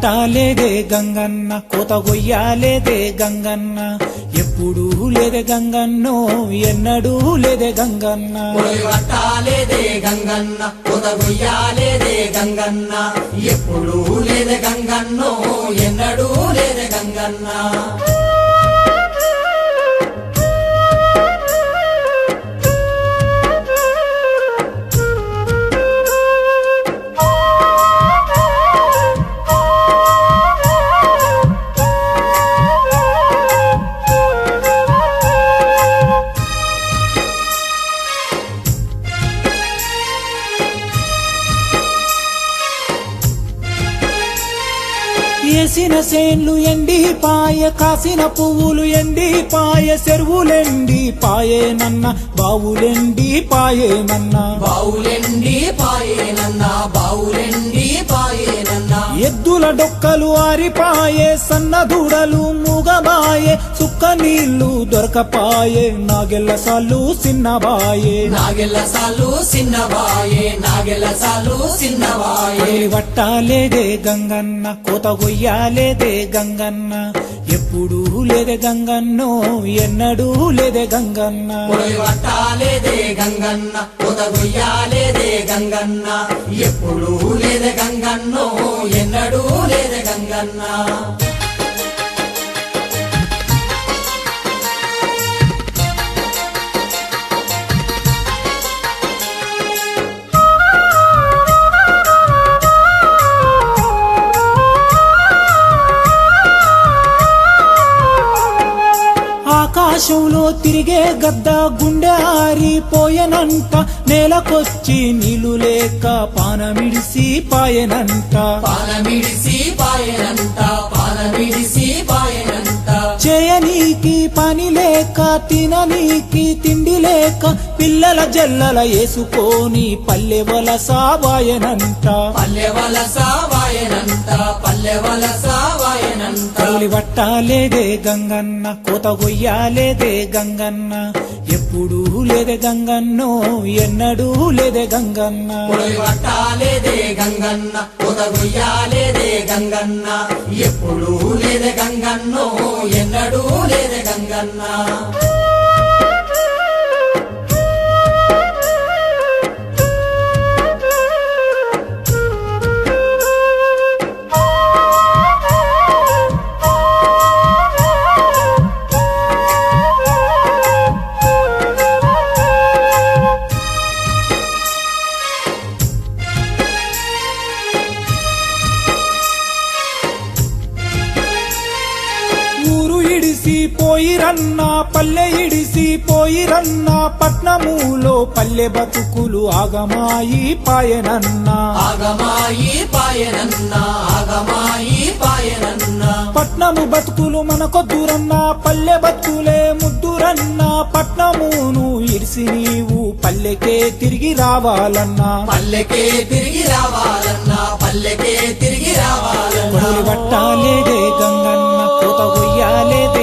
పట్టాలేదే గంగన్న కోత గొయ్యాలేదే గంగన్న ఎప్పుడూ లేదే గంగన్నో ఎన్నడూ లేదే గంగన్న పట్టాలేదే గంగన్న కోత గొయ్యాలేదే గంగన్న ఎప్పుడూ లేదే గంగన్నో ఎన్నడూ లేదే గంగన్న ఏసిన సేన్లు ఎండి పాయ కాసిన పువ్వులు ఎండి పాయ చెరువులెండి పాయేనన్న బావులెండి పాయేనన్న బావులెండి పాయేనన్న బావులెండి పాయేనన్న ఎద్దుల డొక్కలు ఆరిపాయే సన్న దూడలు మూగబాయే సుక్క నీళ్లు దొరకపాయే నాగెల్ల సాలు సిన్నబాయే నాగెల్ల సాలు సిన్నబాయే నాగెల్ల సాలు సిన్నబాయే పట్టాలేదే గంగన్న కోత గొయ్యాలేదే గంగన్న ఎప్పుడూ లేదే గంగన్నో ఎన్నడూ లేదే గంగన్న పట్టాలేదే గంగన్న కోత గొయ్యాలేదే గంగన్న ఎప్పుడూ లేదే గంగన్నో ఎన్నడూ లేదే గంగన్న ఆకాశంలో తిరిగే గద్ద గుండె ఆరిపోయెనంట నేలకొచ్చి నీళ్లు లేక పానమిడిసి పాయెనంట పానమిడిసి పాయెనంట పానమిడిసి పాయెనంట చేయనీకి పని లేక తిననీకి తిండి లేక పిల్లల జల్లల వేసుకొని పల్లె వలస వాయనంట పల్లె వలస వాయనంట పల్లె వలస వాయనంట పట్టాలేదే గంగన్న కోత గొయ్యాలేదే గంగన్న ఎప్పుడూ లేదే గంగన్నో ఎన్నడూ లేదే గంగన్న పట్టాలేదే గంగన్న కోత గొయ్యాలేదే గంగన్న ఎప్పుడూ లేదే గంగన్నో ఎన్నడూ లేదే గంగన్న పోయిరన్నా పల్లె ఇడిసి పోయిరన్నా పట్నములో పల్లె బతుకులు ఆగమాయి పాయనన్నా ఆగమాయి పాయనన్నా ఆగమాయి పాయనన్నా పట్నము బతుకులు మనకొద్దురన్నా పల్లె బతుకులే ముద్దురన్నా పట్నమును ఇడిసి నీవు పల్లెకే తిరిగి రావాలన్నా పల్లెకే తిరిగి రావాలన్నా పల్లెకే తిరిగి రావాలన్నా పట్టాలేదే గంగన్న కోత గొయ్యాలేదే